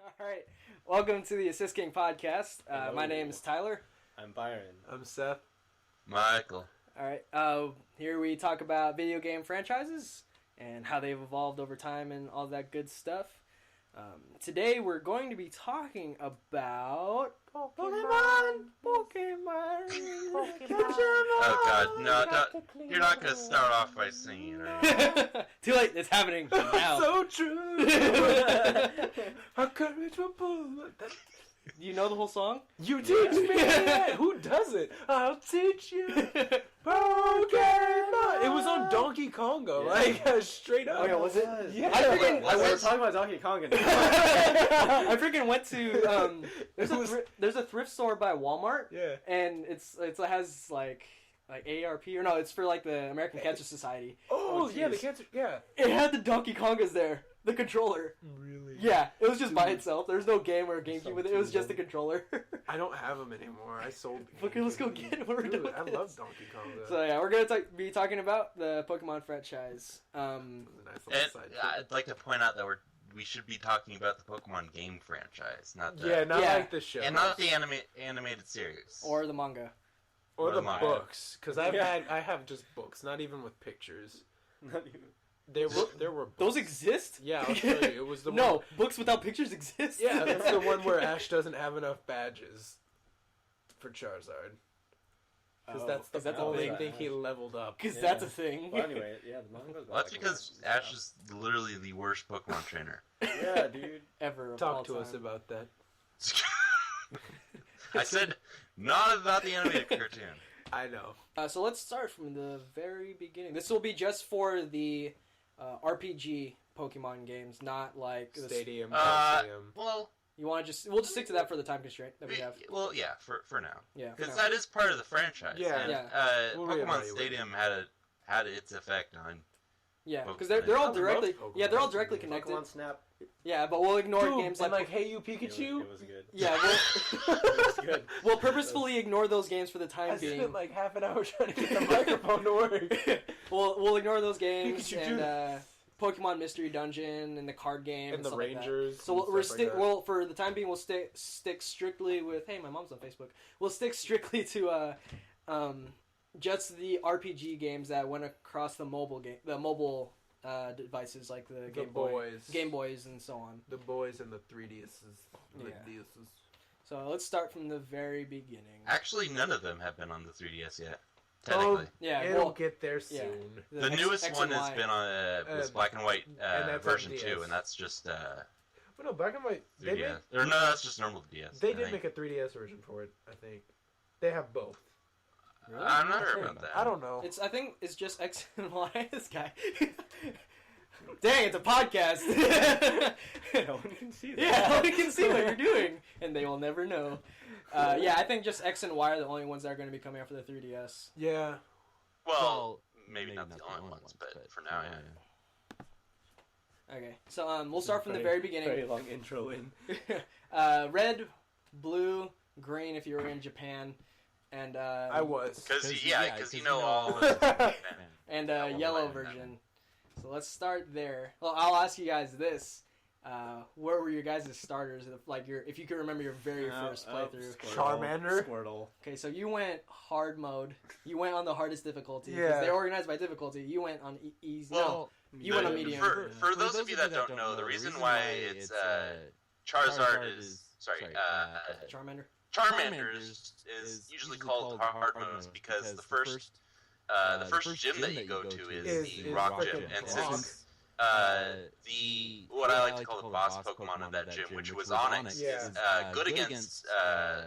All right. Welcome to the Assist King podcast. My name is Tyler. I'm Byron. I'm Seth. Michael. All right. Here we talk about video game franchises and how they've evolved over time and all that good stuff. Today we're going to be talking about Pokemon. Oh God, no! You're not gonna start off by singing, are you? Too late. It's happening now. So true. Our courage will pull. You know the whole song? You teach me. Who does it? I'll teach you. Pokemon. It was on Donkey Kongo, straight up. Oh yeah, was it? Yeah. We're talking about Donkey Kong. I freaking went to there's a thrift store by Walmart. Yeah. And it has like AARP or no, it's for like the American Cancer Society. Oh yeah, the cancer. Yeah. It had the Donkey Kongas there, the controller. Really? Yeah, it was just by itself. There's no game or GameCube with it. It was just the controller. I don't have them anymore. I sold. Okay, let's go get it. We're done with I this. love Donkey Konga. So yeah, we're gonna be talking about the Pokemon franchise. It was a nice little And side I'd like to point out that we should be talking about the Pokemon game franchise, not the Yeah, not Yeah. like the show. and not the animated series. Or the manga. Or the manga. books, because I have just books, not even with pictures. Not even. There were books. Those exist? Yeah, I'll show you. It was the one. No, books without pictures exist. Yeah, that's the one where Ash doesn't have enough badges for Charizard. Because that's the that's a only thing. thing he leveled up. Because Yeah. that's a thing. Well, anyway, yeah, the manga's Well, that's because Ash is literally the worst Pokemon trainer. Yeah, dude. Ever of all Talk to us time. about that. I said not about the animated cartoon. I know. So let's start from the very beginning. This will be just for the RPG Pokemon games, not like the Stadium, Uh, Coliseum. Well, You want to we'll just stick to that for the time constraint that we have. well, yeah, for now, Yeah. because that is part of the franchise. Yeah. and, Yeah. We'll Pokemon reevaluate. Stadium had its effect on. Yeah, because Pokemon. they're all I love directly. Pokemon. Yeah, they're all directly connected. Pokemon Snap. Yeah, but we'll ignore Dude, games and like. Hey You It Pikachu. was good. Yeah, It was good. we'll purposefully ignore those games for the time I being. spent like half an hour trying to get the microphone to work. We'll ignore those games Pikachu and Junior. Pokemon Mystery Dungeon and the card game And the stuff like that. Rangers. So and we're stuff like that. well for the time being we'll stick strictly with. Hey, my mom's on Facebook. We'll stick strictly to just the RPG games that went across the mobile devices like the Game Boys and so on. The boys and the 3DSs. The Yeah. DSs. So let's start from the very beginning. Actually, none of them have been on the 3DS yet. Technically, Yeah, It'll well, get there soon. the X- newest X one and has Y. been on was Black and White that's version on 2, DS. and that's just But no, Black and White. 3DS. Or no, that's just normal DS. They I did think. make a 3DS version for it, I think. They have both. I'm not sure about that. I don't know. I think it's just X and Y. This guy. Dang, it's a podcast. No one can see that. Yeah, nobody can see what you're doing, and they will never know. Yeah, I think just X and Y are the only ones that are going to be coming out for the 3DS. Yeah. Well, maybe not the only ones, but for now, yeah. Okay, so we'll start from the very beginning. Very long intro in. Red, blue, green if you were in Japan, and I was. Because you know all. The and Yeah, yellow well, version. So let's start there. Well, I'll ask you guys this: where were your guys' starters? If you could remember your very first playthrough. Charmander? Squirtle. Okay, so you went hard mode. You went on the hardest difficulty. Yeah. Because they're organized by difficulty. You went on easy. Well, you went on medium. For those of you that don't know, the reason why it's Charizard is Charmander. Charmander is usually called hard mode because the first gym that you go to is the Rock Gym, and since the what I like to call the boss Pokemon of that gym, which was Onix, is good against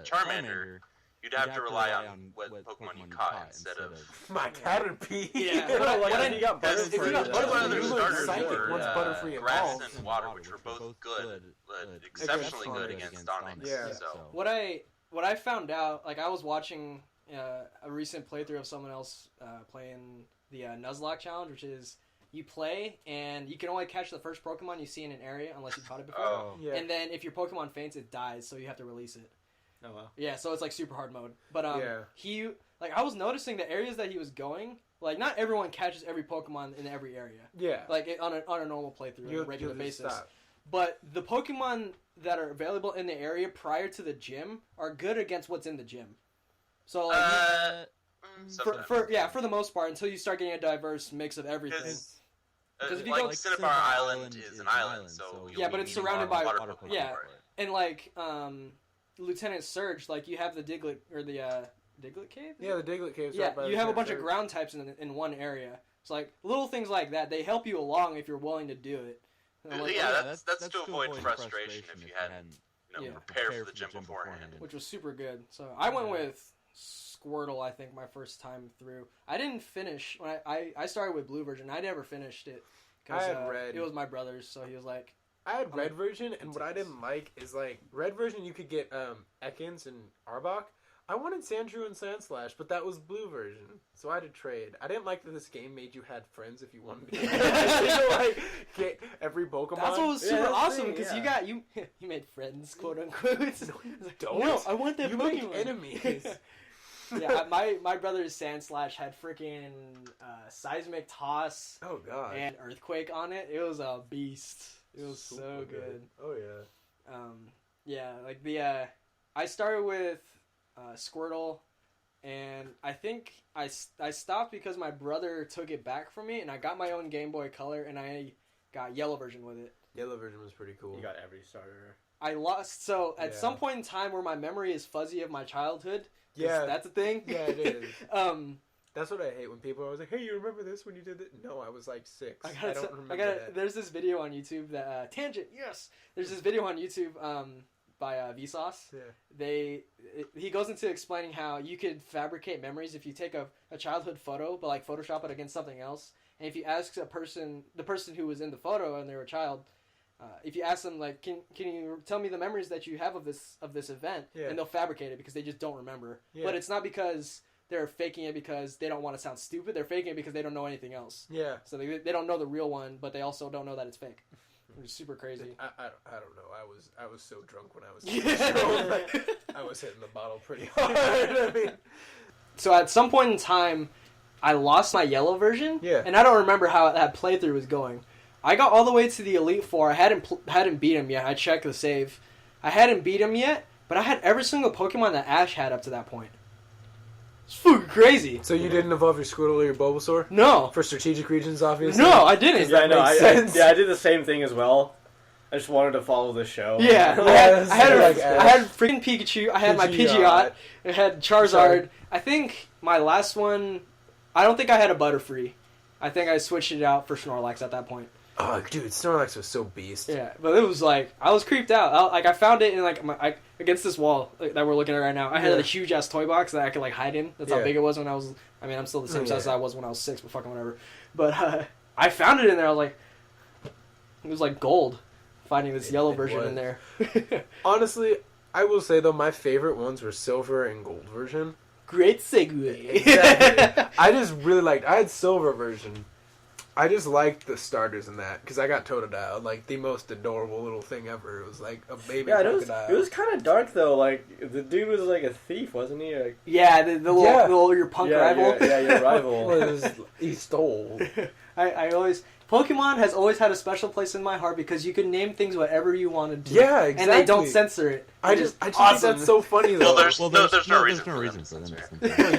Charmander, you'd have to rely on what Pokemon you caught instead of My Caterpie. Yeah. What I- if you got because Butterfree? you got one of Butterfree, other you learn starters Psychic were once Butterfree grass evolves. and water, which were both good, exceptionally good against Onix. Yeah. So What I found out, like I was watching a recent playthrough of someone else playing the Nuzlocke challenge, which is you play and you can only catch the first Pokemon you see in an area unless you caught it before. Oh. Yeah. And then if your Pokemon faints, it dies, so you have to release it. Oh wow. Yeah, so it's like super hard mode. But Yeah. I was noticing the areas that he was going, like not everyone catches every Pokemon in every area. Yeah. Like on a normal playthrough, on a regular just basis. stop. but the Pokemon that are available in the area prior to the gym are good against what's in the gym. So like, for the most part, until you start getting a diverse mix of everything. Because if you go, Cinnabar Island is an island, so yeah, but it's surrounded by water. And like Lieutenant Surge, like you have the Diglett or the Diglett Cave. Yeah, the Diglett Cave. Yeah, you have a bunch of ground types in one area. It's like little things like that. They help you along if you're willing to do it. Like, that's to avoid frustration if you hadn't prepared for the gym beforehand. Which was super good. So I went with Squirtle, I think, my first time through. I didn't finish. When I started with blue version. I never finished it. I had red. It was my brother's, so he was like... I had red version, and what I didn't like is, like, red version you could get Ekans and Arbok. I wanted Sandshrew and Sandslash, but that was blue version, so I had to trade. I didn't like that this game made you had friends if you wanted to like, get every Pokemon. That's what was super awesome, because you made friends, quote unquote. No, I want that Pokemon. You make enemies. Yeah, my brother's Sandslash had freaking Seismic Toss and Earthquake on it. It was a beast. It was super so good. Oh, yeah. Yeah, like I started with Squirtle, and I think I stopped because my brother took it back from me, and I got my own Game Boy Color, and I got yellow version with it. Yellow version was pretty cool. You got every starter. I lost, so at some point in time where my memory is fuzzy of my childhood, that's a thing. Yeah, it is. That's what I hate when people are always like, "Hey, you remember this when you did it?" No, I was like 6. I don't remember that. There's this video on YouTube that Tangent. Yes, there's this video on YouTube by Vsauce. Yeah. He goes into explaining how you could fabricate memories if you take a childhood photo, but like Photoshop it against something else. And if you ask the person who was in the photo and they were a child, if you ask them like, can you tell me the memories that you have of this event, and they'll fabricate it because they just don't remember. Yeah. But it's not because they're faking it because they don't want to sound stupid. They're faking it because they don't know anything else. Yeah. So they don't know the real one, but they also don't know that it's fake. It's super crazy. I don't know. I was so drunk when I was I was hitting the bottle pretty hard. I mean, so at some point in time, I lost my yellow version. Yeah. And I don't remember how that playthrough was going. I got all the way to the Elite Four. I hadn't beat him yet. I checked the save. I hadn't beat him yet, but I had every single Pokemon that Ash had up to that point. It's fucking crazy. So you didn't evolve your Squirtle or your Bulbasaur? No. For strategic regions, obviously? No, I didn't. Yeah, I know. I did the same thing as well. I just wanted to follow the show. Yeah. I had freaking Pikachu. I had my Pidgeot. I had Charizard. I think my last one... I don't think I had a Butterfree. I think I switched it out for Snorlax at that point. Oh, dude, Snorlax was so beast. Yeah, but it was like... I was creeped out. I found it in like against this wall that we're looking at right now. I had a huge ass toy box that I could like hide in. That's how big it was when I was. I mean, I'm still the same size as I was when I was 6, but fucking whatever. But I found it in there. I was like, it was like gold. Finding this yellow version in there. Honestly, I will say though, my favorite ones were silver and gold version. Great segue. Exactly. I just really liked. I had silver version. I just liked the starters in that because I got Totodile, like the most adorable little thing ever. It was like a baby crocodile. It was kind of dark though. Like the dude was like a thief, wasn't he? Like, the little your punk rival. Your rival. He stole. I always Pokemon has always had a special place in my heart because you can name things whatever you wanted to. Yeah, exactly. And they don't censor it. I just think that's so funny though. There's no reason for them.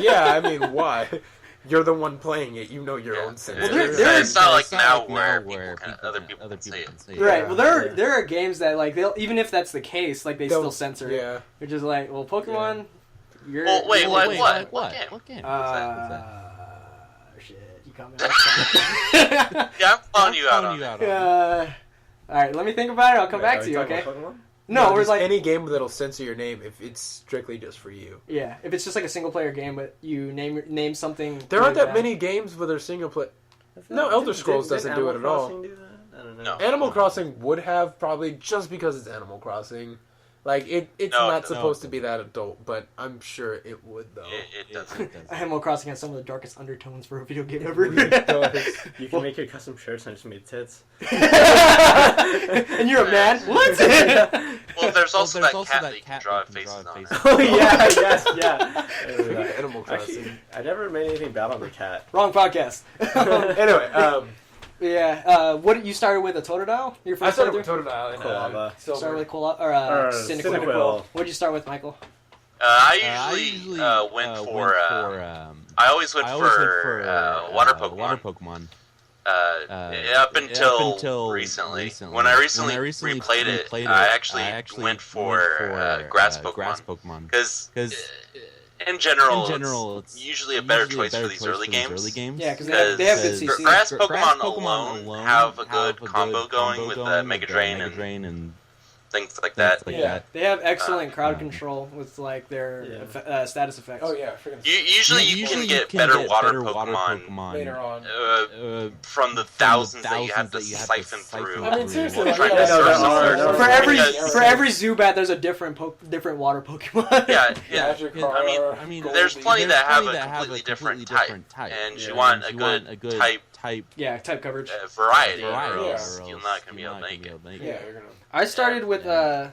Yeah, I mean, why? You're the one playing it. You know your own sense. Well, it's not like now where other people can say it. Right. Well, there are games that like they'll even if that's the case, like they still censor it. Yeah. They're just like, well, Pokemon. You're. Well, wait, what? What game? Shit. You caught me. Yeah, I'm calling you out on it. All right. Let me think about it. I'll come back to you. Okay. No, we're like any game that'll censor your name if it's strictly just for you. Yeah, if it's just like a single player game, but you name something. There aren't that many games where they're single player. No, Elder Scrolls doesn't do it at all. I don't know. No. Animal Crossing would have probably just because it's Animal Crossing. Like it's not supposed to be that adult, but I'm sure it would though. It doesn't. Animal Crossing has some of the darkest undertones for a video game ever. You can make your custom shirts and just made tits. And you're a man. What? Well, there's also that cat that you can draw faces on. Oh yeah, yes, yeah. Animal Crossing. Actually, I never made anything bad on the cat. Wrong podcast. Anyway, Yeah. What you started with a Totodile? Your I first started playthrough? with Totodile and Quilava. Silver. Started with Cyndaquil or Cyndaquil. What did you start with, Michael? I usually went for. I always went for water Pokemon. Up until recently. When I recently replayed it, I actually went for grass Pokemon. Because in general, it's usually a better choice for these early games. Yeah, because they have good CC. Grass Pokemon alone have a good combo going with Mega Drain and things like that. They have excellent crowd control with like their status effects. Oh yeah, usually you can get better water Pokemon later on from the thousands that you have to siphon through. I mean, seriously, Trying to for every Zubat, there's a different water Pokemon. Yeah. I mean, there's plenty that have a completely different type, and you want a good type. Type coverage. Variety, or else you're not gonna be able to make it. Yeah, I started with a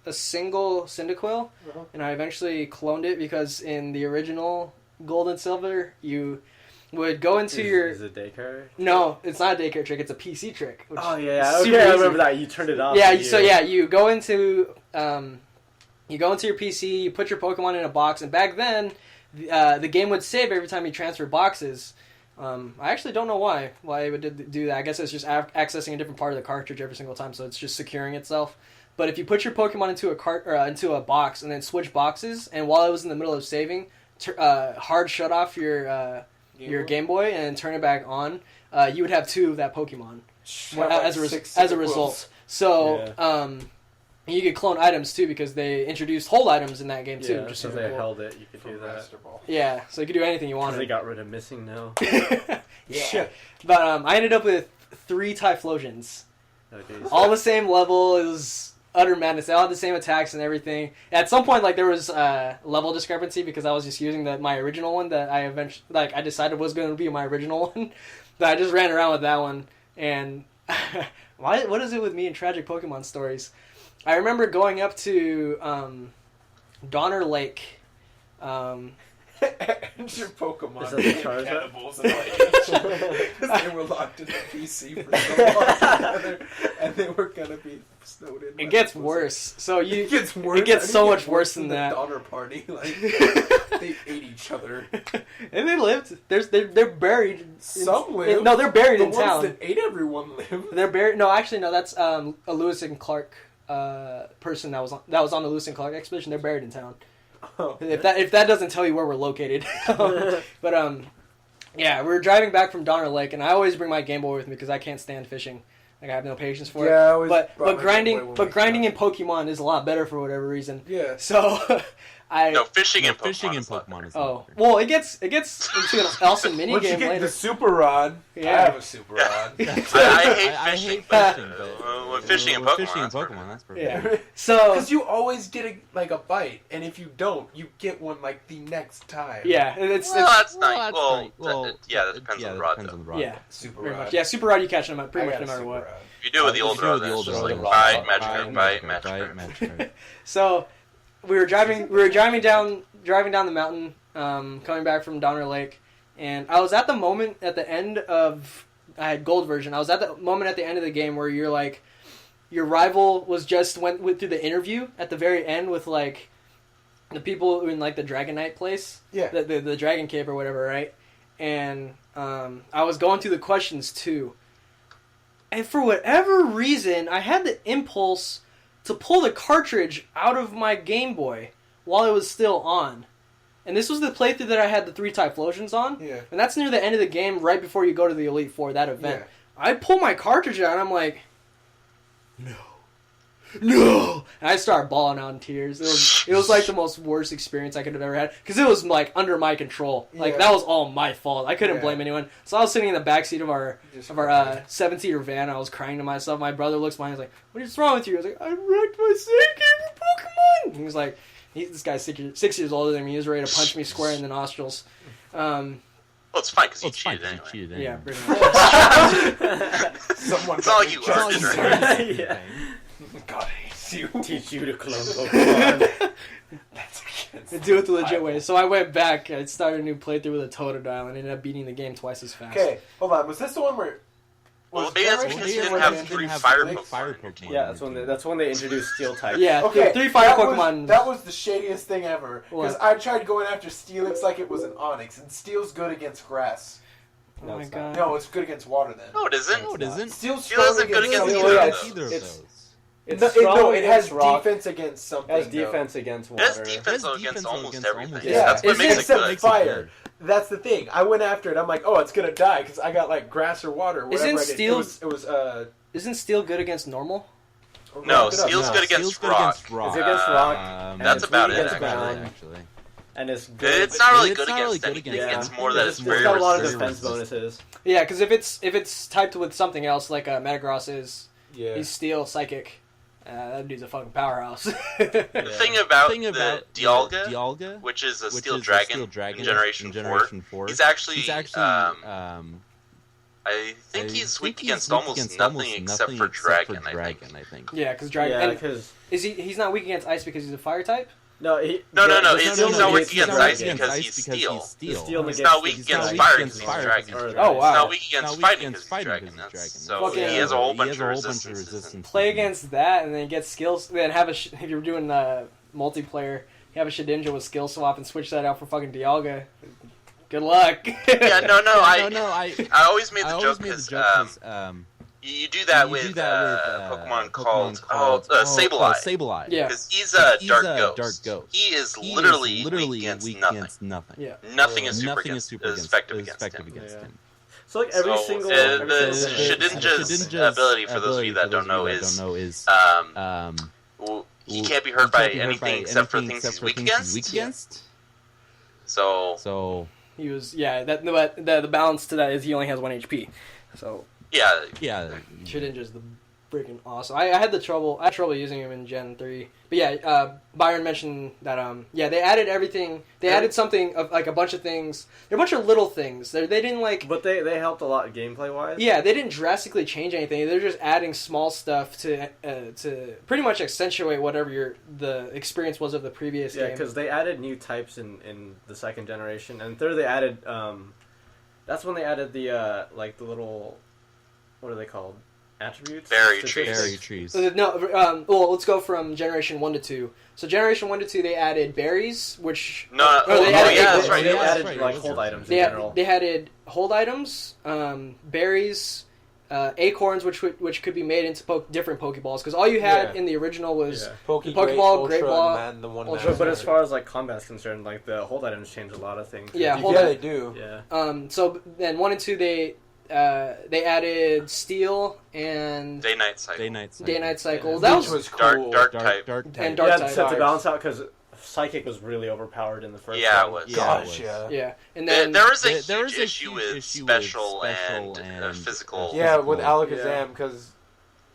single Cyndaquil, and I eventually cloned it because in the original Gold and Silver, you would go into your... Is it a daycare? No, it's not a daycare trick, it's a PC trick. Oh, yeah, okay, I remember that. You turned it off. Yeah, you go into... you go into your PC, you put your Pokemon in a box, and back then, the game would save every time you transfer boxes. I actually don't know why it would do that. I guess it's just accessing a different part of the cartridge every single time, so it's just securing itself. But if you put your Pokemon into a box and then switch boxes, and while it was in the middle of saving, hard shut off your Game Boy and turn it back on, you would have two of that Pokemon as a result. So you could clone items too because they introduced hold items in that game too. Just so they held it, you could do that. Yeah, so you could do anything you wanted. They got rid of missing now. Yeah. But I ended up with 3 Typhlosions. Okay, all the same level. It was utter madness. They all had the same attacks and everything. At some point, like there was level discrepancy because I was just using my original one that I eventually I decided was going to be my original one. But I just ran around with that one. And what is it with me and tragic Pokemon stories? I remember going up to Donner Lake. And your Pokemon cannibals and because they were locked in the PC for so long and they were gonna be snowed in. It gets worse. So it gets worse. It gets so much worse than that. Donner Party, like they ate each other, and they lived. They're buried. Some live. No, they're buried in town. The ones that ate everyone live. They're buried. No, actually, no. That's a Lewis and Clark person that was on the Lewis and Clark expedition. They're buried in town. Oh, if that doesn't tell you where we're located, but yeah, we were driving back from Donner Lake, and I always bring my Game Boy with me because I can't stand fishing. Like I have no patience for it. But grinding in Pokemon is a lot better for whatever reason. Yeah. So fishing in Pokemon is well, it gets into an awesome mini game later. The Super Rod. Yeah. I have a Super Rod. I hate fishing, but fishing in Pokemon, that's perfect. Yeah. So because you always get a bite, and if you don't, you get one like the next time. Yeah, that's nice. Well, that depends on the rod. Yeah, Super Rod. Much. Yeah, Super Rod you catch them pretty much no matter what. If you do it with the old rod, it's just like bite, magic. So we were driving down the mountain, coming back from Donner Lake, and I was at the moment at the end of I had gold version. I was at the moment at the end of the game where you're like, your rival went through the interview at the very end with like the people in like the Dragonite place, the Dragon Cave or whatever, right? And I was going through the questions too, and for whatever reason, I had the impulse to pull the cartridge out of my Game Boy while it was still on. And this was the playthrough that I had the 3 Typhlosions on. Yeah. And that's near the end of the game, right before you go to the Elite Four, that event. Yeah. I pull my cartridge out, and I'm like, no. And I started bawling out in tears. It was like the most worst experience I could have ever had. Because it was like under my control. Like that was all my fault. I couldn't blame anyone. So I was sitting in the backseat of our 7-seater van. I was crying to myself. My brother looks behind. He's like, "What is wrong with you?" I was like, "I wrecked my save game for Pokemon." And he was like, this guy's 6 years older than me. He was ready to punch me square in the nostrils. Well, it's fine because you cheated anyway. Yeah, pretty much. It's not like you earned it, right? Yeah. God hates you. Teach you to clone Pokemon. Do it the legit way. So I went back. I started a new playthrough with a Totodile and ended up beating the game twice as fast. Okay, hold on. Was this the one where Well, maybe that's because you didn't have 3 fire Pokemon. Yeah, that's when they introduced Steel type. Yeah, Okay, 3 fire that Pokemon. That was the shadiest thing ever. Because What? I tried going after Steelix like it was an Onix, and Steel's good against grass. Oh my it's god. No, it's good against water then. No, it isn't. No, it isn't. Steel's Steel isn't good against something. either Yeah, of it's- those. Either of It's- those. It's No, strong it has against rock. defense against something. It has defense against It has water. defense It has against defense almost against everything. almost Yeah, That's what Is makes it- it except good. fire. That's the thing. I went after it. I'm like, oh, it's gonna die because I got like grass or water. Whatever Isn't I did. Steel- It was Isn't Steel good against normal? No, Rock it up. Steel's No, good against Steel's good rock. against rock. It's against rock. Um, That's it's about weak it, against actually. ground, Actually. and it's good. It's not really It's good not really against good anything. against It's more that it's it's very got a lot of resistant. defense bonuses. Yeah, because if it's typed with something else like Metagross is, Yeah. he's Steel Psychic. That dude's a fucking powerhouse. The thing about Thing about the Dialga, Dialga, which is a which Steel is a Dragon, Steel Dragon in Generation 4, he's actually, I think he's weak against almost nothing except for Dragon, I think. Yeah, because Dragon. Yeah, and because is he's not weak against ice because he's a fire type? no, No, the he's Steel not weak negates against the ice Dragon. because he's Steel. The Steel He's negates not the- weak he's against not fire weak because he's against Dragon. fire. Oh, wow. He's not weak against fighting because he's Dragon. So Fucking- he has a whole bunch of resistance. resistance. Play against that and then get skills. Then have if you're doing multiplayer, you have a Shedinja with skill swap and switch that out for fucking Dialga. Good luck. Yeah, no, I I always made the joke because you do that with Pokemon called Sableye. Sableye. Yeah. Because he's a He's Dark a Ghost. Dark Ghost. He is literally weak against nothing. nothing. Yeah. Nothing is super Nothing against, is super is effective against against him. against him. So like every So, single the every single- Shedinja's ability, for those of you that don't know, is he can't be hurt by anything except for things he's weak against. So He was the balance to that is he only has 1 HP. So yeah, Shedinja's the freaking awesome. I had trouble using him in Gen 3. But yeah, Byron mentioned that they added everything. They added something of like a bunch of things. They're a bunch of little things. They didn't like But they helped a lot gameplay wise. yeah, they didn't drastically change anything. They're just adding small stuff to pretty much accentuate whatever the experience was of the previous Yeah, game. because they added new types in the second generation, and third they added that's when they added the like the little, what are they called? Attributes? Berry Statistics? Berry trees. Well, let's go from Generation 1 to 2. So Generation 1 to 2, they added berries, which no, they added- that's right. They It was- added right, like it was hold right. items in general. they added hold items, berries, acorns, which could be made into different Pokeballs. Because all you had Yeah. in the original was Yeah. Pokeball, Great Ball, and the one Ultra. But as far as like combat's concerned, like the hold items change a lot of things. Yeah, yeah, they do. Yeah. So then 1 and 2 they added Steel and Day-Night Cycle. Day-Night Cycle. Which That was was cool. Dark type. and Dark Yeah, type. to balance out because Psychic was really overpowered in the first. Yeah, one. it was. Gosh, yeah. Yeah, and There then was a there huge was a issue huge with issue with special special and and physical. Yeah, with Physical. Alakazam, because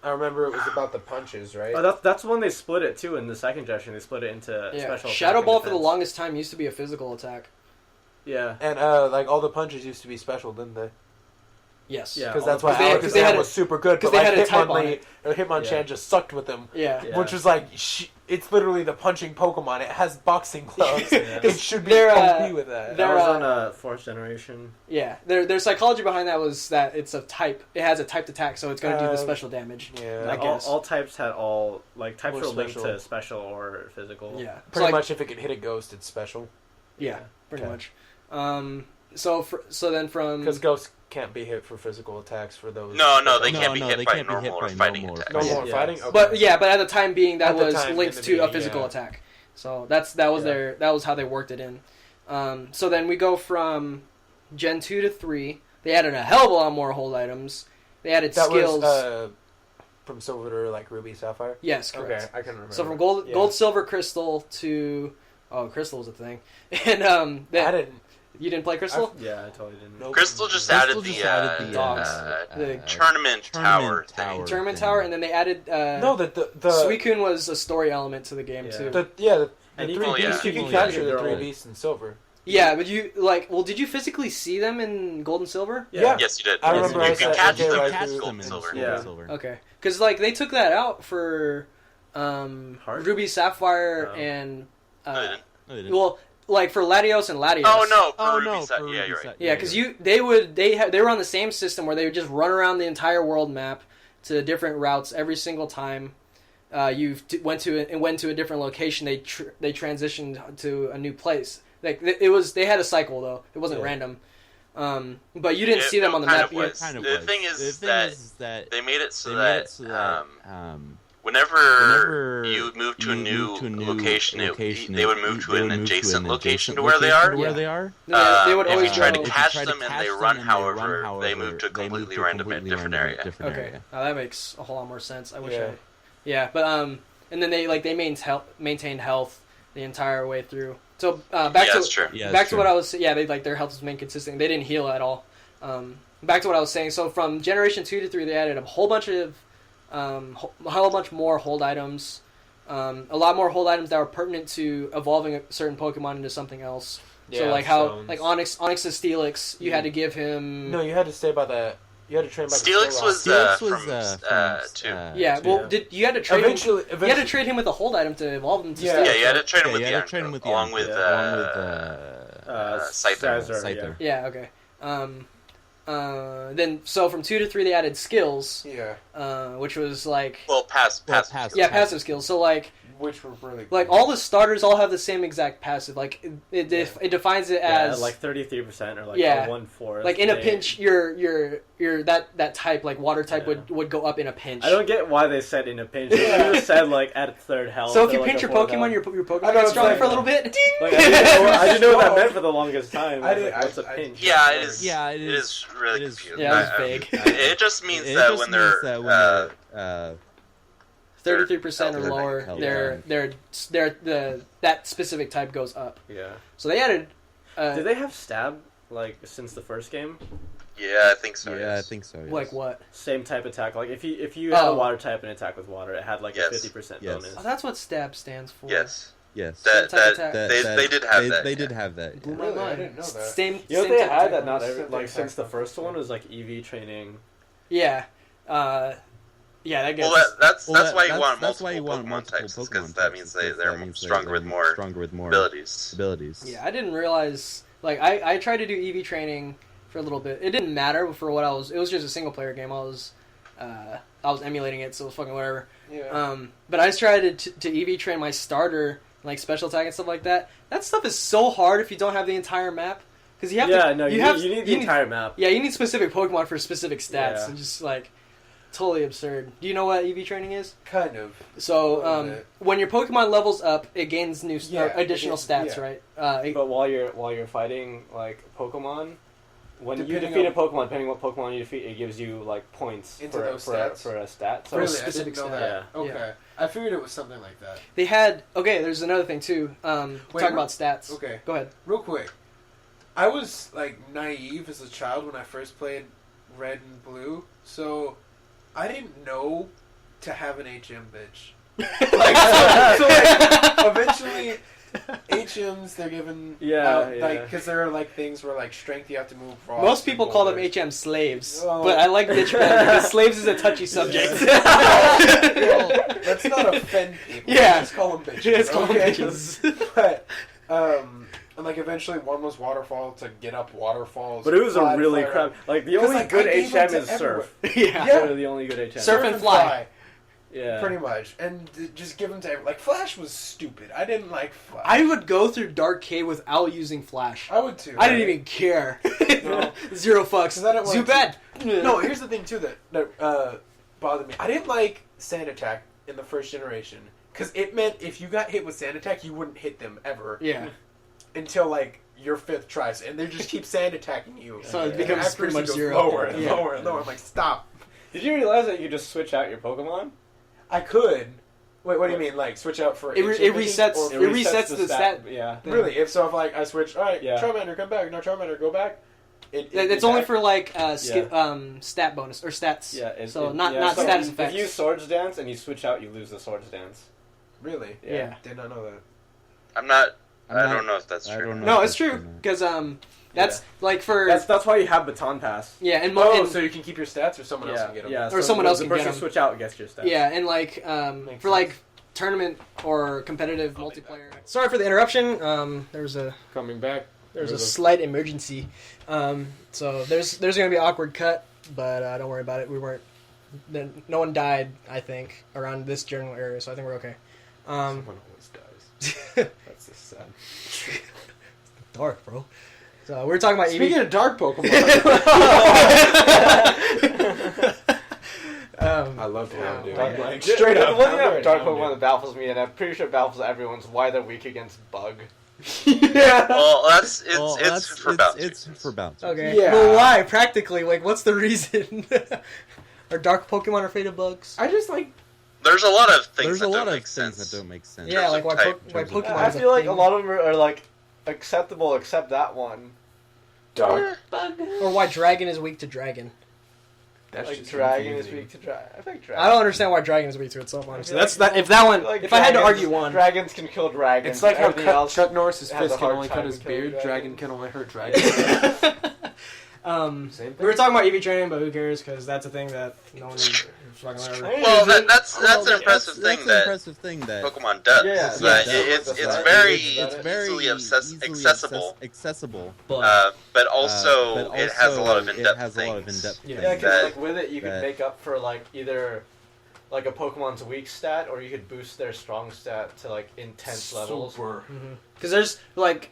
I remember it was about the punches, right? Oh, that's when they split it too in the second generation. They split it into special. Shadow attack Ball and for the defense. longest time used to be a physical attack. Yeah. And like all the punches used to be special, didn't they? Yes. Yeah. Because all that's the- why 'cause they had Alakazam a- was super good. 'cause But they like had a type on Hitmonchan Yeah. just sucked with him, Yeah. Yeah. which was like it's literally the punching Pokemon. It has boxing gloves. Yeah. It should be They're, OP with that. they're- That was on fourth generation. Yeah. Their psychology behind that was that it's a type. It has a typed attack, so it's going to do the special damage. Yeah. I guess. All types had types Or were linked special. to special or physical. Yeah. Pretty So, like, much, if it could hit a ghost, it's special. Yeah. Pretty Okay. much. So then from Because ghosts can't be hit for physical attacks for those. No, they No, can't be no, hit they by can't be hit normal or by fighting normal or attacks. No Yeah. more Yeah. fighting. Okay. but at the time being that At the was time, in linked the to a beginning, physical yeah. attack. So that was that was how they worked it in. So then we go from Gen 2 to 3. They added a hell of a lot more hold items. They added that skills. was from Silver to like Ruby, Sapphire. Yes, correct. Okay, I can remember. So from Yeah. gold, silver, crystal to crystal was a thing, and I didn't. you didn't play crystal. Yeah, I totally didn't. Nope. Crystal just Crystal added just the, added the, dogs. The tournament tower thing. Tournament Tower, and then they added No, the Suicune was a story element to the game Yeah. too. the And you three can- beasts. yeah. You can Yeah. capture the They're three all- beasts in Silver. Yeah, but did you physically see them in Gold and Silver? Yeah. Yes, you did. I remember you I can said- catch okay, them right, in through- gold and silver. Yeah. Okay, because they took that out for Heart? Ruby, Sapphire, Oh. and No, they didn't. No, they didn't. well, like for Latios and Latios. Oh no, Oh for no, Ruby Side. for Yeah, Ruby you're right. Side. Yeah, because they were on the same system where they would just run around the entire world map to different routes every single time. Went to a different location. They transitioned to a new place. Like they had a cycle though. It wasn't random. But you didn't see them on the map. The thing is that they made it so that whenever you move to a new location, they would move to an adjacent location to where they are. They would always if you try to catch them and they run, however, they move to a completely random different area. Okay, that makes a whole lot more sense. I wish but and then they maintained health the entire way through. So back to what I was their health was maintained consistent. They didn't heal at all. Back to what I was saying. So from Generation 2 to 3, they added a whole bunch more hold items. A lot more hold items that were pertinent to evolving a certain Pokemon into something else. So like how Onyx's Steelix, you had to give him. No, you had to stay by the. You had to train by Steelix was from 2. Yeah, well, you had to trade eventually, him. You had to trade him with a hold item to evolve him to Steelix. Yeah, you had to trade him with the along with Scyther. Yeah, okay. Then so from 2 to 3 they added skills. Yeah. Which was like passive. Yeah, passive skills. So like. Which were really like all the starters all have the same exact passive. Like it defines it as like 33% or like 1/4. Like in a pinch, your that type like water type would go up in a pinch. I don't get why they said in a pinch. They just said like at third health. So if you pinch your Pokemon, your Pokemon gets stronger for a little bit. Like, I didn't know what that meant for the longest time. What's a pinch? Yeah, it is. Yeah, it is really confusing. Yeah, it's big. It just means that when they're 33% or lower, that specific type goes up. Yeah. So they added. Did they have stab like since the first game? Yeah, I think so. Yeah, I think so. Yes. Like what? Same type attack. Like if you had a water type and attack with water, it had like a 50% bonus. Oh, that's what stab stands for. Yes. Yes. They did have that. They did have that. Blew my mind. I didn't know that. Same. You know same they type had of that not bonus. every like since the first one was like EV training. Yeah. Yeah, that gets. Well, that's why you want multiple Pokemon types, because that means they're stronger with more abilities. Yeah, I didn't realize. Like, I tried to do EV training for a little bit. It didn't matter for what I was. It was just a single player game. I was emulating it, so it was fucking whatever. Yeah. But I tried to EV train my starter, like special attack and stuff like that. That stuff is so hard if you don't have the entire map. Because you have you need the entire map. Yeah, you need specific Pokemon for specific stats. Yeah. And just like. Totally absurd. Do you know what EV training is? Kind of. So, when your Pokemon levels up, it gains new additional stats, right? But while you're fighting like Pokemon, when you defeat a Pokemon, depending on what Pokemon you defeat, it gives you like points for a stat. So really, specific I didn't know stat. that. Yeah. Okay, I figured it was something like that. They had there's another thing too. Talk about stats. Okay, go ahead. Real quick, I was like naive as a child when I first played Red and Blue, so. I didn't know to have an HM bitch. So eventually, HMs they're given because there are like things where like strength you have to move. Most people call them HM slaves, but I like bitch better because slaves is a touchy subject. Well, let's not offend people. Yeah, just call them bitches. Just call them bitches. But and like eventually one was waterfall to get up waterfalls. But it was a really crap. Like the only good HM is surf. Yeah, literally the only good HM. Surf and fly. Yeah, pretty much, and just give them to everyone. Like Flash was stupid. I didn't like Flash. I would go through Dark Cave without using Flash. I would too. I didn't even care. No. Zero fucks. Zubat. No, here's the thing too that bothered me. I didn't like Sand Attack in the first generation because it meant if you got hit with Sand Attack, you wouldn't hit them ever. Yeah. Until like your 5th try, and they just keep sand attacking you. So it becomes pretty much zero. Lower and lower and lower. I'm like, stop. Did you realize that you could just switch out your Pokemon? I could. Wait, what do you mean? Like switch out for it resets the stat. Yeah. Really? If I switch, all right, Charmander, come back. No, Charmander, go back. It's only for like stat bonus or stats. Yeah. So not status effects. If you Swords Dance and you switch out, you lose the Swords Dance. Really? Yeah. Did not know that. I don't know if that's true. No, it's true because that's like for that's why you have Baton Pass. Yeah, and so you can keep your stats, or someone else can get them. Yeah, or someone else can get them. Switch out gets your stats. Yeah, and like for like tournament or competitive multiplayer. Sorry for the interruption. There's a Coming back. there's a slight emergency. So there's gonna be an awkward cut, but don't worry about it. No one died, I think, around this general area, so I think we're okay. Someone always dies. That's just sad. Dark, bro. So we're talking about Speaking of dark Pokemon, I love Houndoom. Dark- Straight up. The one thing Houndoom about and Dark Houndoom. Pokemon that baffles me, and I'm pretty sure it baffles everyone's why they're weak against Bug. Yeah. Well, it's for bouncers. It's for bouncers. Okay. Yeah. Well, why? Practically, like, what's the reason? Are dark Pokemon afraid of bugs? I just like. There's a lot of things There's that a lot don't of make things sense. that don't make sense. Yeah, like why type, Pokemon I is feel like thing. a lot of them are like acceptable, except that one. Dark. Or why Dragon is weak to Dragon. That's Like just Dragon is confusing. weak to Dragon. I think Dragon. I don't understand why Dragon is weak to itself, honestly. I That's feel that. If that one, Like if I had to dragons- argue one, Dragons can kill dragons. It's like how everything else. Chuck Norris's has a fist can hard only time cut his killing beard. Dragon dragons. can only hurt dragons. um, Same we were thing. talking about EV training, but who cares? Because that's a thing that no one is fucking ever. Well, that's Well, an impressive thing that's an that impressive thing that Pokemon does. Yeah, is yeah, that yeah. it's That's very right. it's very easily easily accessible, accessible. but also but it has a lot of it in-depth has a lot of things. in-depth Yeah. things. Yeah, because That- like with it, you could that- make up for like either like a Pokemon's weak stat, or you could boost their strong stat to like intense levels. Super. Because there's like,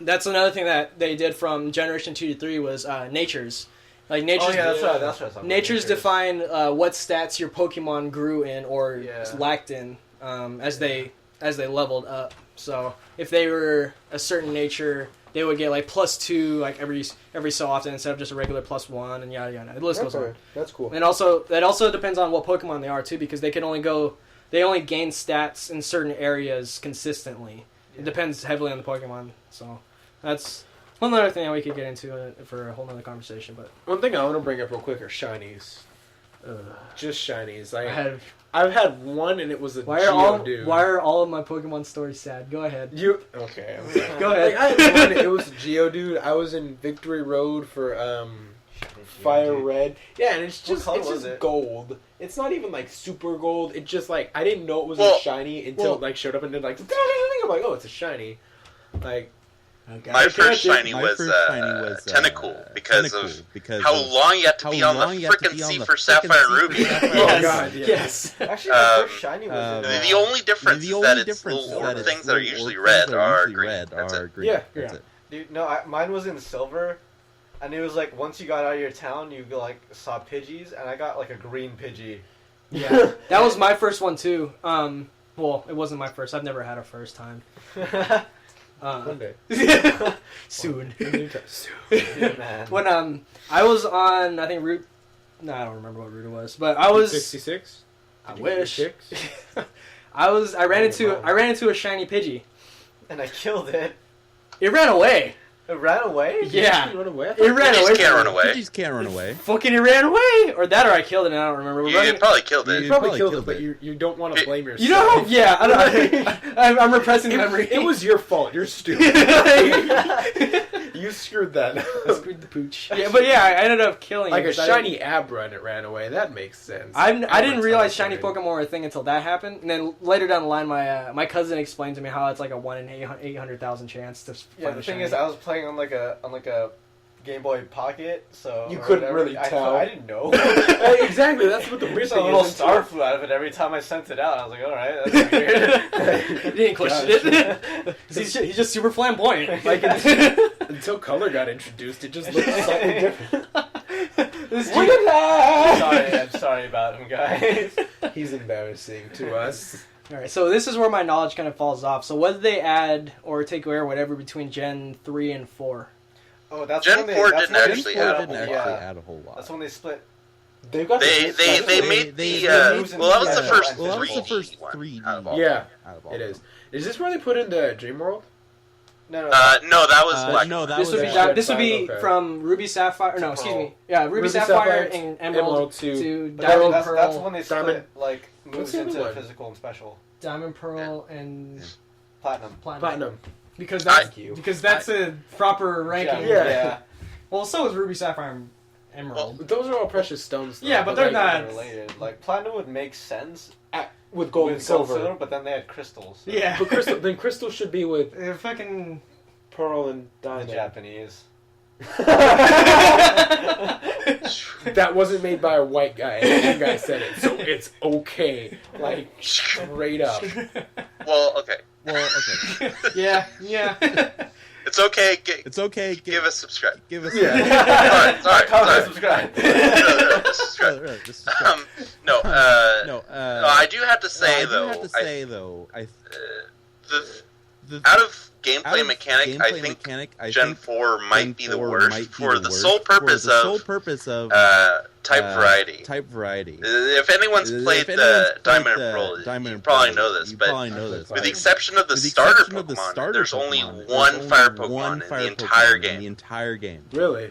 that's another thing that they did from Generation 2 to 3 was natures. Like natures, Oh yeah, that's right. That's what I was talking about. natures define what stats your Pokemon grew in or Yeah. lacked in as they leveled up. So if they were a certain nature, they would get like +2 like every so often instead of just a regular +1 and yada yada. The list goes on. That's cool. And also that also depends on what Pokemon they are too, because they only gain stats in certain areas consistently. It depends heavily on the Pokemon. So that's one other thing that we could get into for a whole nother conversation. But One thing I want to bring up real quick are shinies. Just shinies. I have I've had one and it was a why are Geodude. all of my Pokemon stories sad? Go ahead. You okay? Go Like, ahead. I had one. It was a Geodude. I was in Victory Road for Fire Red. Yeah, and it's What just color it's was just it? gold. It's not even like super gold. It's just like I didn't know it was Well- a shiny until it like showed up and did like I'm like, oh, it's a shiny. Like My Okay, first I shiny My was first shiny was Tentacool because Tentacool, of because how of long you have to how be on the long you have to frickin' be on sea the for frickin' Sapphire and sea Ruby. for Sapphire Oh, and God, Ruby. yeah. Yes. Actually, my first shiny was um, in, The only difference The is that only it's difference little is that orb it's things that are little usually orb red things that are usually green. red That's are it. green. Yeah. That's Yeah. it. Dude, no, mine was in silver, and it was like once you got out of your town, you like saw Pidgeys, and I got like a green Pidgey. Yeah, that was my first one too. Well, it wasn't my first. I've never had a first time. one day. Soon. Yeah, man. When I was on, I think route. No, I don't remember what route it was, but I was. 66. I Did you get your wish. six? I ran into wow. a shiny Pidgey. And I killed it. It ran away. It ran away? Yeah. Did you run away? I It thought- ran You away. just can't from run me. away. Pidgeys can't run away. Fucking, it ran away, or that, or I killed it. And I don't remember. We're You running- probably killed You it. probably killed it, but you don't want to blame yourself. You know, yeah, I don't, I'm repressing memory. It was your fault. You're stupid. You screwed that. I screwed the pooch. Yeah, but yeah, I ended up killing Like it. a 'cause I shiny Abra and it ran away. That makes sense. I didn't Abra's realize not shiny good. Pokemon were a thing until that happened, and then later down the line, my cousin explained to me how it's like a 1 in 800,000 chance to Yeah, find the a thing shiny. is, I was playing on like a Game Boy Pocket, so You or couldn't whatever. really tell. I didn't know. Exactly. That's what the weird There's a thing little is. star flew out of it every time I sent it out. I was like, all right, that's weird. He didn't question it. he's just super flamboyant. Like Until color got introduced, it just looked slightly different. this Look at that! I'm sorry about him, guys. He's embarrassing to us. All right, so this is where my knowledge kind of falls off. So what did they add or take away or whatever between Gen 3 and 4? Oh, that's Gen when they, 4 that's didn't when they actually split add up. a whole Didn't lot. actually Yeah, add a whole lot. that's when they split. They've got They They made made- the moves well, that was into the the first well, that was the 3D first one 3D. out of all. Yeah, out of all it of is. them. Is this where they put in the Dream World? No, No, that was Black. no, that This was would be a- that, this would be Okay. from Ruby Sapphire. No, excuse me. Yeah, Ruby, Ruby Sapphire, Sapphire and Emerald to to But Diamond that's Pearl, when they split Diamond- like moves What's the other into one? physical and special. Diamond Pearl, and Platinum. Platinum. Because I- that's a proper ranking. Yeah. Yeah. Well, so is Ruby Sapphire. emerald. Those are all precious stones. Though. Yeah, but they're like, not. related. Like platinum would make sense with gold and with gold silver. but then they had crystals. So Yeah. But then crystal should be with They're fucking. pearl and the diamond. Japanese. That wasn't made by a white guy. An Asian guy said it, so it's okay. Like straight up. Well, okay. Well, okay. Yeah. It's okay. It's okay. Give us subscribe. Give us. Sorry. Comment, subscribe. Subscribe. Just subscribe. No. No. I do have to say I though. have to say though, The out of gameplay mechanic, I think Gen 4 might be the worst for the sole purpose of type variety. Type variety. If anyone's played the Diamond and Pearl, you probably know this. But with the exception of the starter Pokemon, there's only one fire Pokemon in the entire game. The entire game. Really?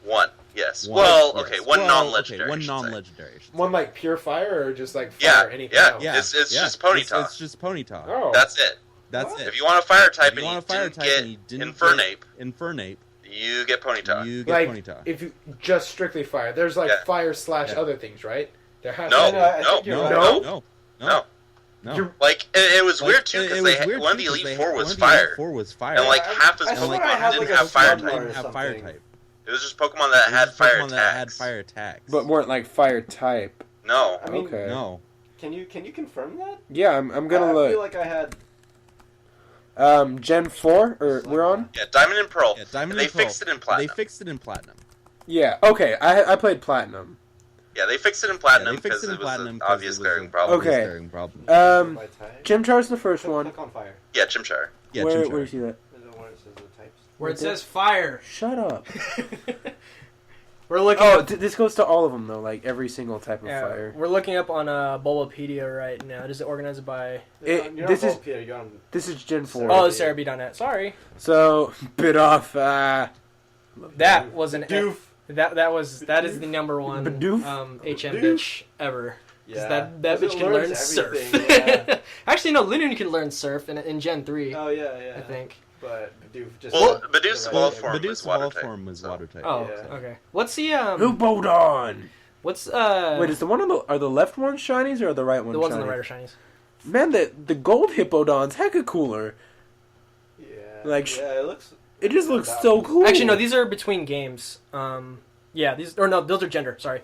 One. Yes. One, Well, yes. okay. One non-legendary. One I should say. non-legendary. One like pure fire or just like Yeah, fire? Anything yeah, else? Yeah. It's just Ponyta. It's just Ponyta. Oh. That's it. That's What? it. If you want a fire type If and you you want a fire didn't type get and you didn't Infernape, Infernape, you get Ponyta. you get Like Ponyta. if you just strictly fire, there's like Yeah. fire / Yeah. other things, right? There has No, to be. I no, think you're No, right. no. You're- Like it was Like, weird too because it was weird one of too the 'cause Elite they Four had- was one of the fire, Elite Four was fire. and like half his I swear I Pokemon had, didn't like, have a fire Sludge type. or didn't have fire something. type. It was just Pokemon that had fire Pokemon that had attacks. fire attacks. But weren't like fire type. No, I mean, Okay. no. Can you confirm that? Yeah, I'm gonna I look. feel like I had. Gen 4 or we're on? yeah, Diamond and Pearl. Yeah, Diamond They and Pearl. fixed it in Platinum. They fixed it in Platinum. Yeah. Okay. I played platinum. Yeah, they fixed it in Platinum Yeah, they fixed because it in it was Platinum an 'cause obvious it was glaring an problem. Okay. obvious glaring problem. My type. Chimchar's the first Click- one. Click on fire. Yeah, Chimchar. Yeah, where Chimchar. do you see that? Is it where it says the types? Where it says fire. Shut up. We're looking. Oh, up, this goes to all of them though, like every single type of yeah, fire. we're looking up on Bulbapedia right now. Is it organized by? You're This on is Volpia, you're on. this is Gen 4. Oh, Cerebi.net. Sorry, So bit off. that was an Doof. that is the number one Bidoof? HM Bidoof? bitch ever. 'Cause Yeah. that It bitch can learns learn surf. everything, yeah. Actually, no, Lunar can learn surf in Gen 3, Oh yeah, I think. But Bidoof just. Well, the Bidoof's right evolved name. form. Medusa water Wall type, form was so. water type. Oh, Yeah. okay. What's the Hoobodon. what's Wait, is the one on are the left ones shinies or are the right ones? the ones on shinies? the right are shinies? Man, the gold Hippodon's hecka cooler. Yeah. Like, yeah, it looks. It just looks so cool. Actually, no, these are between games. Yeah, these or no, those are gender. Sorry.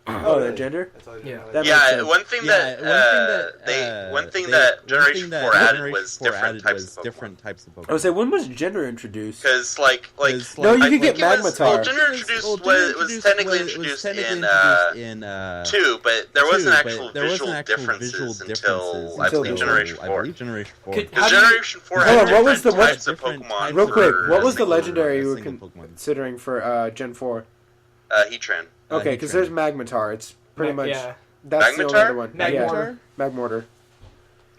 Oh, they're gender? That's all you Yeah. know. That makes Yeah, sense. one thing that Generation 4 added was different types of Pokemon. different types of Pokemon. I would say, when was gender introduced? Because like No, you I could get think it was- Magnetar. Well, Gender introduced was technically introduced in 2, but there wasn't actual visual differences until I believe Generation 4. Generation 4. Could- Because How do you- Generation 4 Hold had on, what was different the- types of different Pokemon. types Real quick, for what was the single- legendary you were single Pokemon. considering for Gen 4? Heatran. Okay, because there's Magnetar. It's pretty much... Yeah. That's the only Magnetar? other one. Magmortar? Yeah. Magmortar.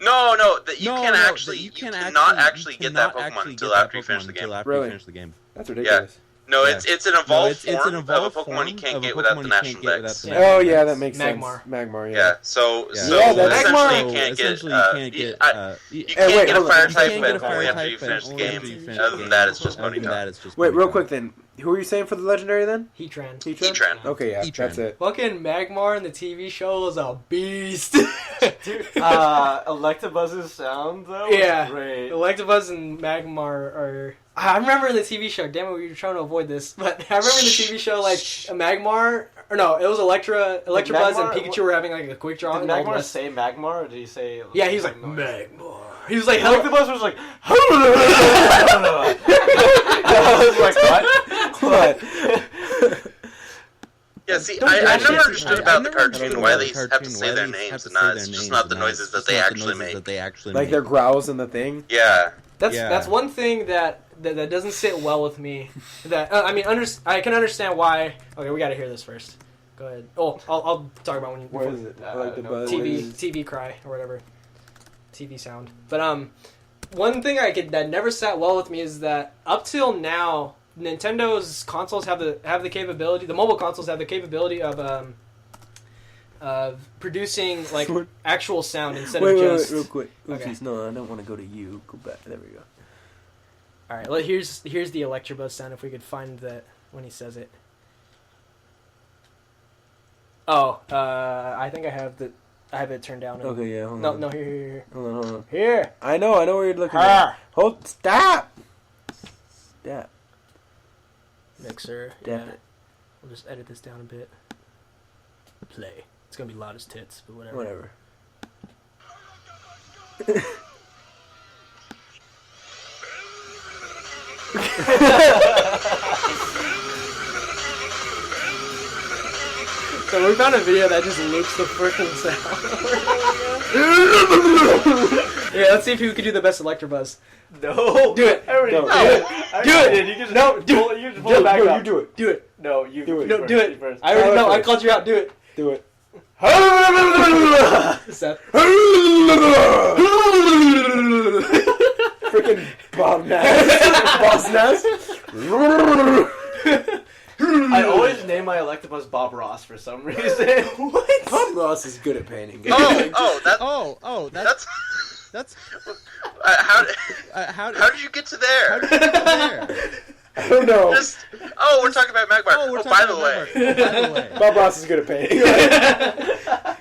No, that you No, can no, actually, you cannot actually get that cannot Pokemon actually until get that after you finish Pokemon the game. until after Really? you finish the game. That's ridiculous. No, Yeah. it's an evolved it's an form evolved of a Pokemon you can't form get of a without Pokemon the you can't National get Dex. without the Oh, Magmar. yeah, that makes Magmar. sense. Magmar, Yeah, yeah. so Yeah. Yeah, that's- essentially Magmar- you can't get essentially you can't get. you Hey, can't wait, get a hold on. fire You type, can't but get a fire only after type, you but finish the only game. after you finish Other the than game. that, it's just Other than Ponyta. that, it's just Wait, real Ponyta. quick then. Who are you saying for the legendary then? Heatran. Heatran. Okay, yeah, Heatran. that's it. Fucking Magmar in the TV show is a beast. Electabuzz's sound though. Yeah. Was great. Electabuzz and Magmar are. I remember in the TV show. Damn it, we were trying to avoid this, but I remember in the TV show like a Magmar. Or no, it was Electabuzz and Magmar- Pikachu were having like a quick draw. Did in Old Magmar West. say Magmar, or did he say? Yeah, he was like noise? Magmar. He was like, "Hello." Electabuzz was like. I was like, what? Yeah, see, Don't I do that never shit. understood I about the never understood cartoon why about they the have to cartoon, say why their they have names to and say not. their It's just names not the and not- noises it's that just they not the actually noises make. that they actually Like make. their growls in the thing. Yeah. That's one thing that doesn't sit well with me. That I mean, I can understand why. Okay, we got to hear this first. Go ahead. Oh, I'll talk about when you. What is it? I like the no, buzz. TV cry or whatever, TV sound. But one thing that never sat well with me is that up till now, Nintendo's consoles have the capability. The mobile consoles have the capability of producing like actual sound instead of just. Wait, real quick. Okay. Oopsies, no, I don't want to go to you. Go back. There we go. All right, well, here's the Electabuzz sound if we could find that when he says it. Oh, I think I have it turned down. Okay, yeah. Hold No, on. no, here. Hold on. Here. I know where you're looking at. Ah. Hold. Stop. Stop. Mixer. Damn Yeah. it. We'll just edit this down a bit. Play. It's gonna be loud as tits, but whatever. Whatever. So we found a video that just loops the freaking sound. Yeah, let's see if we can do the best Electabuzz. No. Do it. I already No. did. Do it. I Do already it. did. You can just No, do pull, it. you just pull it back no, up. you do it. Do it. No, you Do it. No, first, do you it. first. I already know. I first. called you out. Do it. Do it. Seth. Freaking Bob Nass. Boss Nass. I always name my Electabuzz Bob Ross for some reason. What? Bob Ross is good at painting. That's how how did you get to there? there? I don't know. We're talking about Magmar. By the way, Bob Ross is good at painting.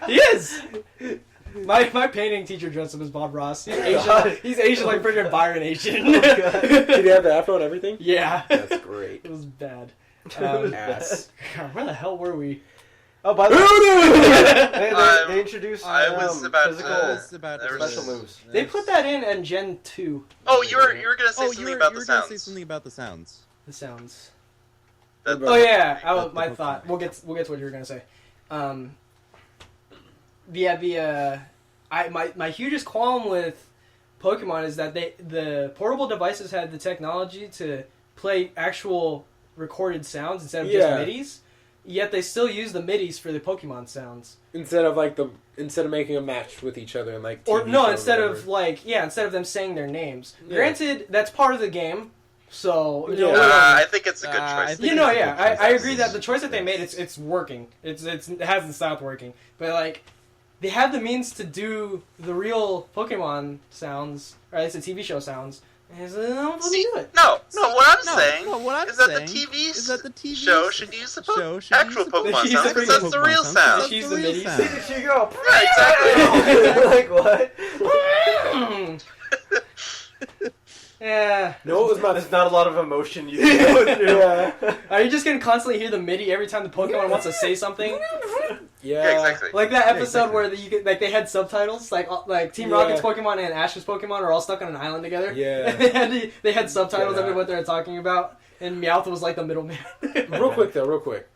He is. My painting teacher dressed up as Bob Ross. He's Asian. He's Asian like freaking Byron Asian. Did he have the afro and everything? Yeah. That's great. It was bad. Ass. God, where the hell were we? Oh, by the way, they introduced I was about physical special moves. They put that in Gen 2. Oh, you were gonna say Oh, something you about were the gonna sounds. say something about the sounds. The sounds. That- Oh yeah, The my Pokemon. thought. We'll get to what you were gonna say. My hugest qualm with Pokemon is that the portable devices had the technology to play actual recorded sounds instead of just Yeah. MIDIs. Yet they still use the MIDIs for the Pokemon sounds. Instead of making a match with each other and like. Or TV no, show instead or of instead of them saying their names. Yeah. Granted, that's part of the game. So Yeah. I think it's a good I choice. think you know, it's a yeah, good choice. I agree that the choice that they made, it's working. It hasn't stopped working. But like, they have the means to do the real Pokemon sounds, or at least the TV show sounds. And it's, let me do it. No, what I'm saying what I'm is that saying the TV is that the TV show should use the show should actual use the- Pokemon They sounds use the because that's the Pokemon real sounds. sound. They use the real MIDI. sound. She go. Yeah, exactly. Like what? Yeah. No, it was There's not a lot of emotion you can go through. Yeah. Are you just gonna constantly hear the MIDI every time the Pokemon wants to say something? Yeah. Yeah, exactly. Like that episode exactly. where you could, they had subtitles, like Team Yeah. Rocket's Pokemon and Ash's Pokemon are all stuck on an island together. Yeah. they had subtitles Yeah. of what they were talking about, and Meowth was like the middleman. Real quick.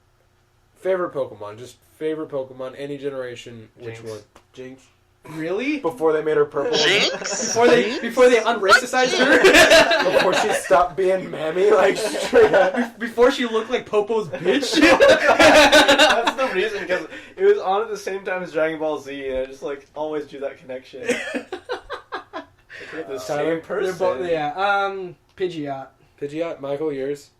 Favorite Pokemon, just favorite Pokemon, any generation. Which Jinx. one? Jinx. Really? Before they made her purple. Jinx? Before they unracicized her? Before she stopped being Mammy, like straight up. Before she looked like Popo's bitch? That's the reason, because it was on at the same time as Dragon Ball Z, and I just like always do that connection. They're the Tyler? same person. They're both, yeah. Pidgeot. Pidgeot, Michael, yours.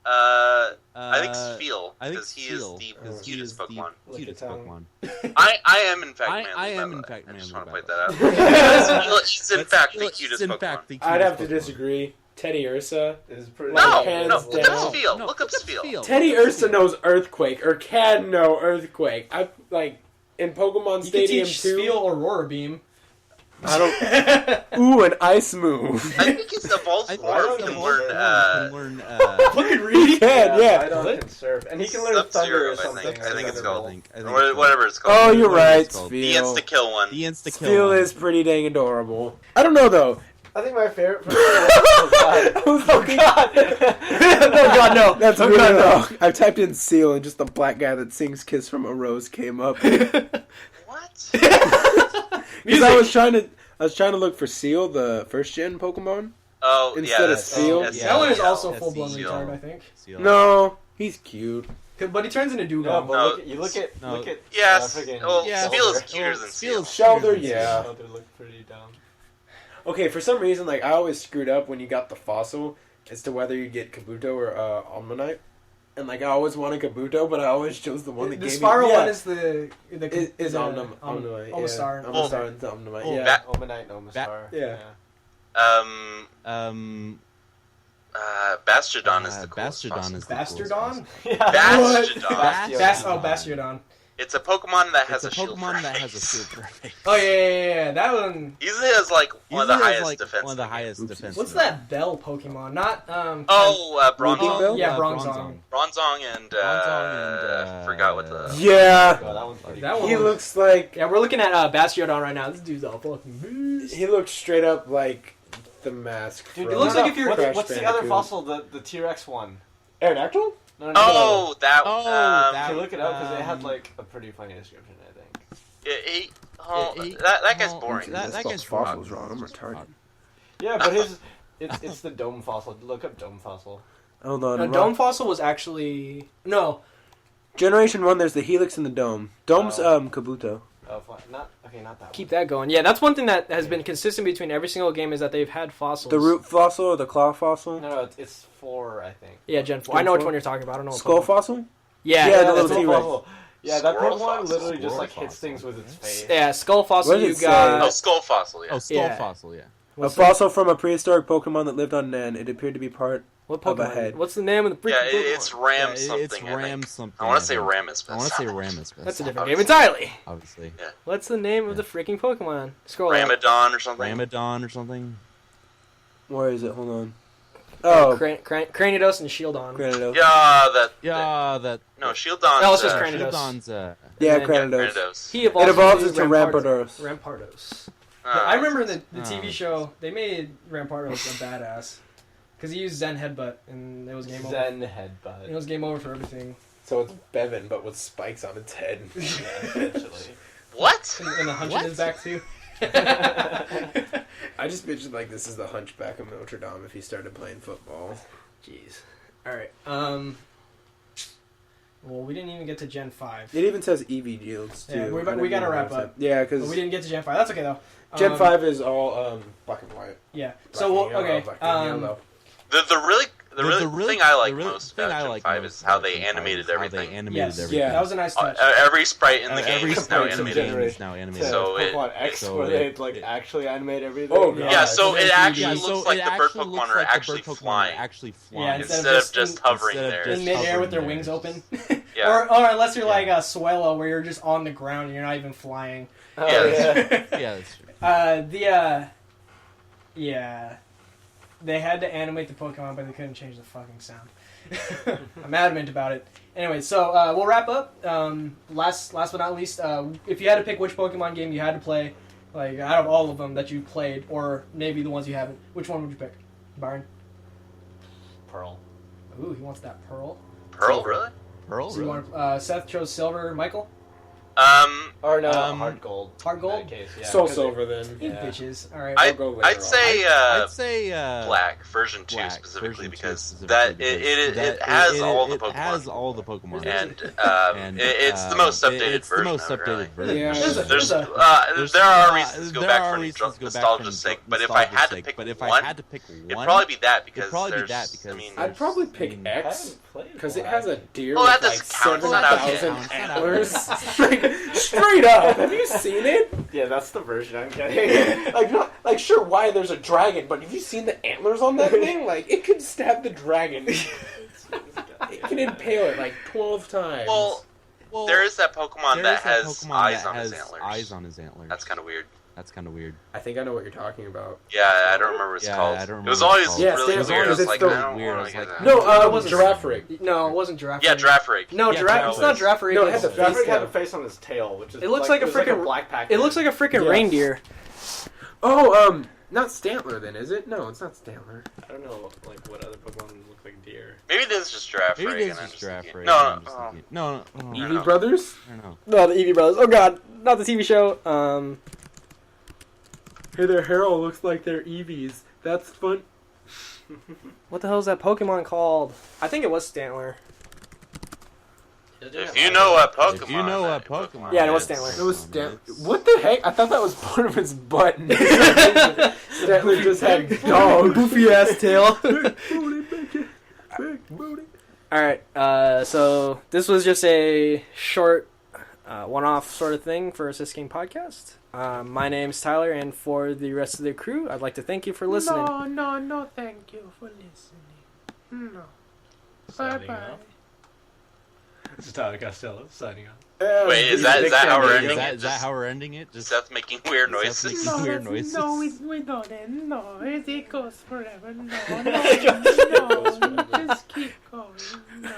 I think Spheal, I think because he is Spheal, the because he cutest is the Pokemon. cutest Look at Pokemon. I am in fact manly. I am by in the way. fact I just manly, want to by point the that out. He's in fact the It's cutest in Pokemon. fact the I'd have to cutest Pokemon. disagree. Teddy Ursa. Is pretty No, Hands look down. up Spheal. No, Look up Spheal. Teddy Ursa knows Earthquake, or can know Earthquake. I like in Pokemon You could Stadium teach 2. Spheal Aurora Beam. I don't. Ooh, an ice move. I think he's evolved I form think can the learn. can learn. Fucking read. He can, yeah. I don't conserve, and he can learn Sub-Zero, Thunder or I something. think. I think it's called. I Whatever it's called. Oh, you're What is right, it called? The Spheal. insta-kill one. The insta kill. Spheal is pretty dang adorable. I don't know though. I think my favorite. Oh god! Oh god! Oh god, no. That's Oh, really God, no. wrong. I typed in Seal and just the black guy that sings "Kiss from a Rose" came up. What? Because I was trying to look for Seal, the first gen Pokemon. Oh, yeah. Instead of that's- Seal? that's That one is Seal. also That's full blown Seal. retard, I think. Seal. No, he's cute. But he turns into No, Dugong. but No. look at No. Yes. friggin' Well, Yeah. Spheal is Shelder. cuter than Seal. Shelder, yeah. Shelder look pretty dumb. Okay, for some reason, like I always screwed up when you got the fossil as to whether you get Kabuto or Omanyte, and like I always wanted Kabuto, but I always chose the one that The gave spiral me. Yeah. one is the is the Omanyte. Yeah. Omastar. Omastar and Omanyte. Oh, Yeah. Omanite and Omastar. Yeah. Bastardon is the coolest Bastardon is the Bastardon? coolest Yeah. Bastardon. Bastiodon. It's a Pokemon that has It's a shield for a Pokemon that has a face. shield for a face. Oh yeah. That one. Easily has like one of the Easily has, highest like, defense. One of the in the game. highest defense. What's that bell Pokemon? Not Bronzong. Yeah, Bronzong. Bronzong and forgot what the. Yeah. Oh, that one's pretty That cool. one- He looks like Yeah, we're looking at Bastiodon right now. This dude's all fucking beast. he looks straight up like the mask. Dude, from it looks like if you're- Crash What's the other Bandicoot. fossil? The T-Rex one. Aerodactyl? No. Oh, that. Oh, Okay, look it up because it had Um, like a pretty funny description. I think. That guy's boring. That guy's fossils wrong. I'm retarded. Yeah, but it's the dome fossil. Look up dome fossil. Hold on. No, Dome Fossil was actually no. Generation 1, there's the Helix and the Dome. Dome's Oh. Kabuto. Oh, not that Keep that going. Yeah, that's one thing that has been consistent between every single game is that they've had fossils. The root fossil or the claw fossil? one. No, it's 4, I think. Yeah, Gen 4. Gen I know which 4? one you're talking about. I don't know. What Skull Pokemon. fossil? Yeah, Yeah, the that's little a T-Rex. fossil. Yeah, that Squirrel Pokemon fossil. literally just like Squirrel hits things with its face. Yeah, Skull Fossil. What does You it say? got. Oh, Skull Fossil, yeah. Oh, Skull Yeah. Fossil, yeah. A fossil from a prehistoric Pokemon that lived on Nen. It appeared to be part What of a Pokemon? head. What's the name of the freaking Yeah, Pokemon? it's Ram Yeah, something. it's I Ram think. something. I want to say think. Rammus. I want to say Rammus. That's a different Obviously. game entirely. Obviously. What's the name of the freaking Pokemon? Scroll up. Ramadon or something. Ramadon or something. Where is it? Hold on. Oh, Cranidos and Shieldon. Granados. Yeah, that. Yeah, that. No, Shieldon. No, it's just Cranidos. Shieldon's, Yeah, And then- Granados. Gyarados. He evolved It evolves into into Rampardos. Rampardos. Oh, I remember the TV Oh. show. They made Rampardos a badass because he used Zen Headbutt and it was game over. Zen It headbutt. was game over for everything. So it's Bevan, but with spikes on its head. Yeah, essentially. What? And the hunch in What? his back too. I just pictured like this is the Hunchback of Notre Dame if he started playing football. Jeez. All right. Well, we didn't even get to Gen 5. It even says EV Yields too. Yeah, we I didn't gotta even wrap notice up. it. Yeah, But because we didn't get to Gen 5. That's okay though. Gen 5 is all black and white. Yeah. Black So and we'll, yellow, okay. black and yellow. The really thing I like the really most thing about I Gen like 5 most is how about they Gen 5 animated is how everything. They animated Yes. everything. Yeah. That was a nice touch. Every sprite in the game Every is now sprite in the animated. game is now animated. So it- Pokemon X, so where it- they like it- actually animate everything. Oh, Yeah. God. Yeah, so it actually Yeah, looks so like it the bird actually Pokemon looks are like the actually bird Pokemon are flying actually Yeah, flying. instead of just hovering instead of there. just in midair with their hovering wings there. open. Yeah. or unless you're Yeah. like a Swellow where you're just on the ground and you're not even flying. Oh, Yeah. Yeah, that's true. Yeah. They had to animate the Pokemon, but they couldn't change the fucking sound. I'm adamant about it. Anyway, so we'll wrap up. Last but not least, if you had to pick which Pokemon game you had to play, like out of all of them that you played, or maybe the ones you haven't, which one would you pick? Byron? Pearl. Ooh, he wants that Pearl. Pearl, really? Pearl, So you really? want, Seth chose Silver. Michael? Or no, Um, Heart Gold. Heart In Gold? that case, yeah, Soul 'cause Silver then. You Yeah. bitches. All right. I'll go later I'd on. say I'd say Black version 2 Black, specifically version 2 because specifically that because it has all the It Pokemon. has all the Pokemon. And it's the most updated it's version. the most of it, updated really. version. Yeah. There are reasons to go back for nostalgia's sake, but if I had to pick one, it'd probably be that because I mean, I'd probably pick I X haven't played because it Black. has a deer Oh, with that like doesn't count. It's not out yet. 7,000 antlers. Like, straight up. Have you seen it? Yeah, that's the version I'm getting. Like sure, why there's a dragon, but have you seen the antlers on that thing? Like it could stab the dragon. It can impale it like 12 times. well, there is that Pokemon that has eyes on his antlers. Eyes on his antlers. That's kind of weird. That's kind of weird. I think I know what you're talking about. Yeah, I don't remember what it's Yeah, called. I don't It was remember what always it's called. Yeah, really it's weird. I was it's like, the- I don't weird. I want was to get like, that. No, it wasn't Girafarig. No, it wasn't Giraffe. Yeah, Girafarig. No, Yeah, Giraffe. It's not Giraffe. No, it had the Girafarig face had down. a face on his tail, which is It looks like a it was like freaking- black pack. It looks like a freaking Yeah. reindeer. Oh, not Stantler then, is it? No, it's not Stantler. I don't know, like what other Pokemon look like deer. Maybe this is just Girafarig. Maybe and this I'm is just Giraffe. thinking- Right? No, I'm no, just oh. thinking- no, I don't Eevee know. Brothers? I don't know. No, the Eevee Brothers. Oh god, not the TV show. Hey, their hair all looks like they're Eevees. That's fun. What the hell is that Pokemon called? I think it was Stantler. If you know what Pokemon, If you know that what Pokemon, Yeah, it was is, Stantler. It was What the heck? I thought that was part of his butt. Stantler just had dog. Goofy ass tail. Alright, so this was just a short one-off sort of thing for Assist Game Podcast. My name's Tyler, and for the rest of the crew, I'd like to thank you for listening. No, thank you for listening. No. Bye-bye. This is Tyler Costello signing off. Wait, is that how we're ending it? Is that how we're ending it? Just Seth making weird noises. Seth making weird noises. No, we don't end. No, it goes forever. No, just keep going. No.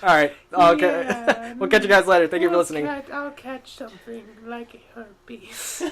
All right. Okay. Yeah, We'll catch you guys later. Thank you for listening. I'll catch something like herpes.